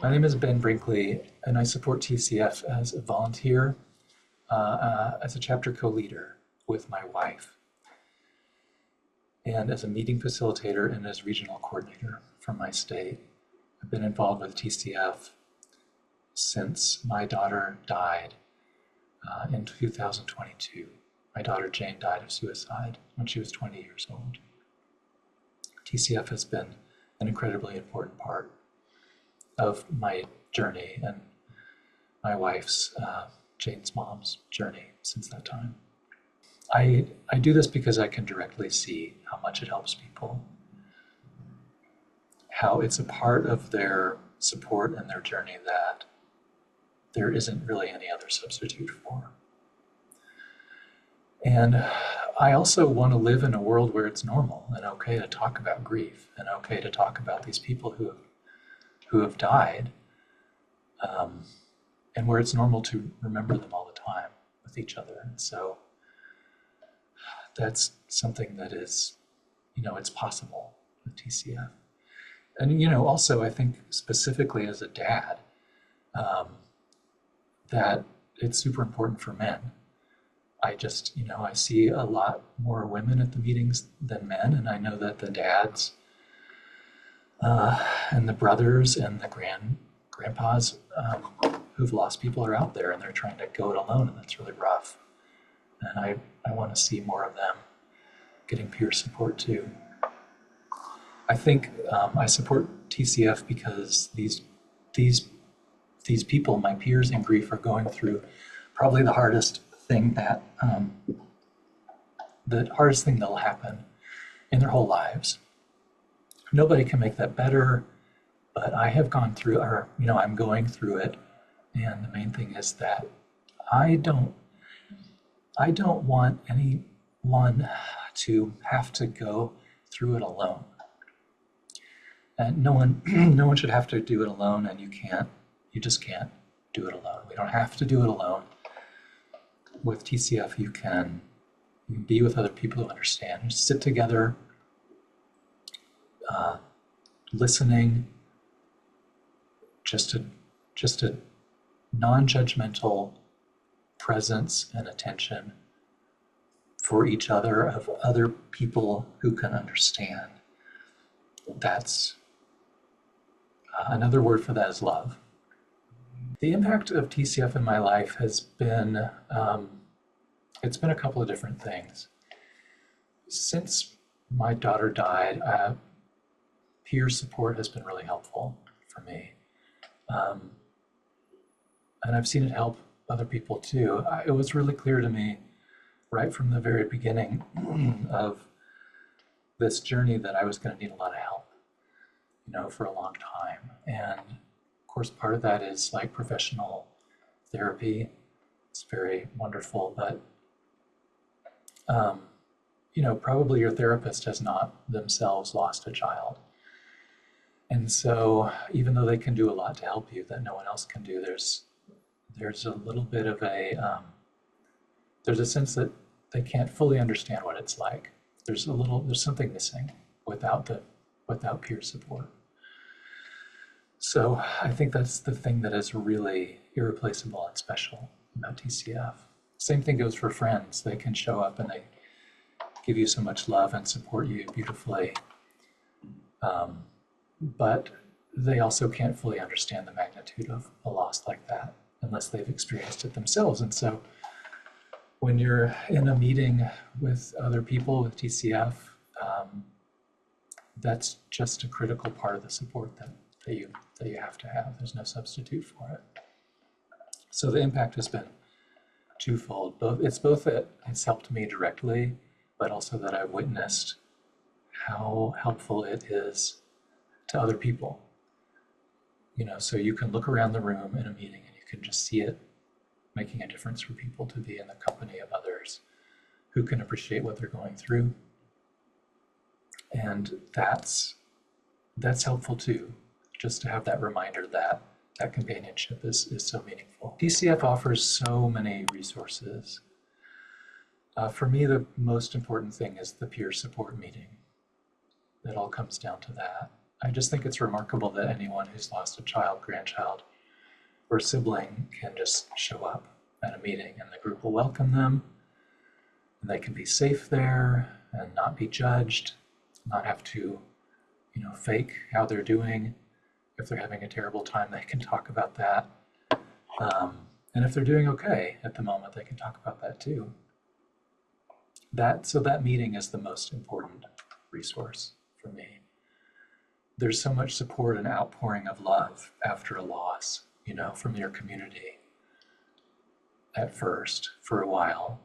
My name is Ben Brinkley, and I support TCF as a volunteer, as a chapter co-leader with my wife, and as a meeting facilitator and as regional coordinator for my state. I've been involved with TCF since my daughter died in 2022. My daughter Jane died of suicide when she was 20 years old. TCF has been an incredibly important part of my journey and my wife's, Jane's mom's journey since that time. I do this because I can directly see how much it helps people, how it's a part of their support and their journey that there isn't really any other substitute for. And I also want to live in a world where it's normal and okay to talk about grief and okay to talk about these people who have died, and where it's normal to remember them all the time with each other. And so that's something that is, it's possible with TCF. And, also I think specifically as a dad, that it's super important for men. I just, I see a lot more women at the meetings than men, and I know that the dads and the brothers and the grandpas who've lost people are out there, and they're trying to go it alone, and that's really rough. And I want to see more of them getting peer support too. I think I support TCF because these people, my peers in grief, are going through probably the hardest thing that'll happen in their whole lives. Nobody can make that better, but I have gone through, or I'm going through it, and the main thing is that I don't want anyone to have to go through it alone. And no one should have to do it alone, and you just can't do it alone. We don't have to do it alone. With TCF, you can be with other people who understand. Just sit together, listening, just a non-judgmental presence and attention for each other of other people who can understand. That's another word for that is love. The impact of TCF in my life has been, it's been a couple of different things. Since my daughter died, peer support has been really helpful for me. And I've seen it help other people too. It was really clear to me right from the very beginning of this journey that I was going to need a lot of help, for a long time. And of course, part of that is like professional therapy. It's very wonderful, but probably your therapist has not themselves lost a child. And so even though they can do a lot to help you that no one else can do, there's a little bit of there's a sense that they can't fully understand what it's like. There's something missing without peer support. So I think that's the thing that is really irreplaceable and special about TCF. Same thing goes for friends. They can show up and they give you so much love and support you beautifully. But they also can't fully understand the magnitude of a loss like that unless they've experienced it themselves. And so when you're in a meeting with other people with TCF, that's just a critical part of the support that you have to have. There's no substitute for it. So the impact has been twofold. It's both that it's helped me directly, but also that I've witnessed how helpful it is to other people. So you can look around the room in a meeting and you can just see it making a difference for people to be in the company of others who can appreciate what they're going through. And that's helpful too, just to have that reminder that that companionship is so meaningful. TCF offers so many resources. For me, the most important thing is the peer support meeting. It all comes down to that. I just think it's remarkable that anyone who's lost a child, grandchild, or sibling can just show up at a meeting and the group will welcome them and they can be safe there and not be judged, not have to, fake how they're doing. If they're having a terrible time, they can talk about that. And if they're doing okay at the moment, they can talk about that too. So that meeting is the most important resource for me. There's so much support and outpouring of love after a loss, from your community at first, for a while.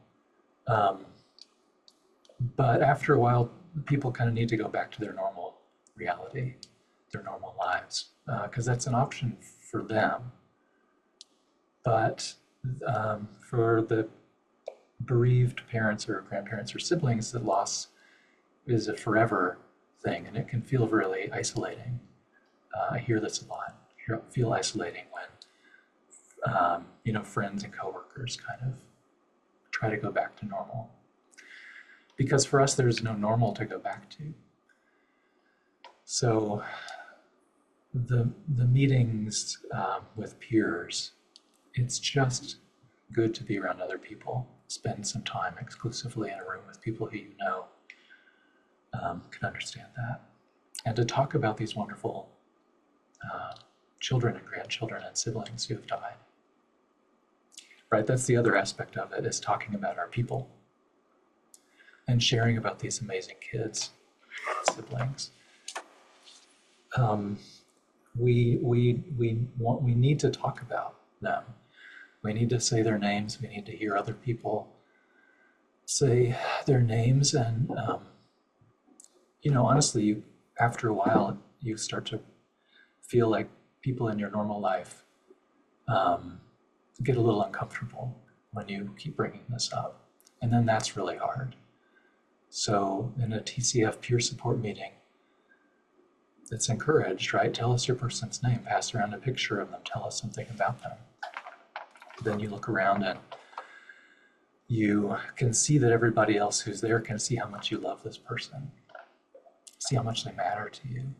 But after a while, people kind of need to go back to their normal reality, their normal lives, because that's an option for them. But for the bereaved parents or grandparents or siblings, the loss is a forever thing, and it can feel really isolating. I hear this a lot. Feel isolating when friends and coworkers kind of try to go back to normal. Because for us, there's no normal to go back to. So the meetings with peers, it's just good to be around other people, spend some time exclusively in a room with people who can understand that, and to talk about these wonderful children and grandchildren and siblings who have died. Right, that's the other aspect of it, is talking about our people and sharing about these amazing kids, siblings. We need to talk about them. We need to say their names. We need to hear other people say their names, and honestly, after a while, you start to feel like people in your normal life get a little uncomfortable when you keep bringing this up, and then that's really hard. So in a TCF peer support meeting, it's encouraged, right? Tell us your person's name, pass around a picture of them, tell us something about them. Then you look around and you can see that everybody else who's there can see how much you love this person, see how much they matter to you,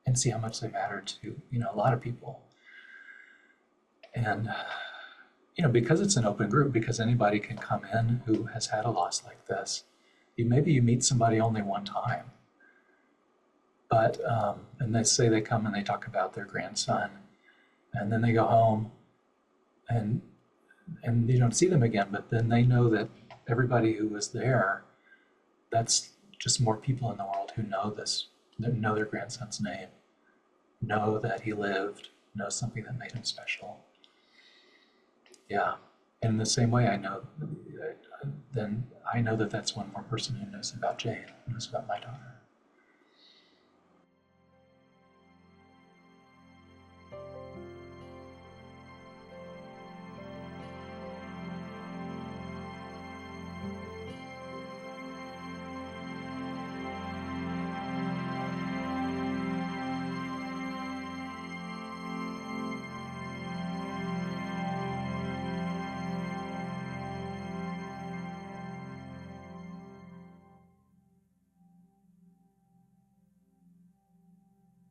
and see how much they matter to, a lot of people. And, because it's an open group, because anybody can come in who has had a loss like this, maybe you meet somebody only one time, but, and they say they come and they talk about their grandson, and then they go home and you don't see them again, but then they know that everybody who was there, that's just more people in the world who know this, that know their grandson's name, know that he lived, know something that made him special. Yeah, and in the same way, I know that that's one more person who knows about Jane, who knows about my daughter.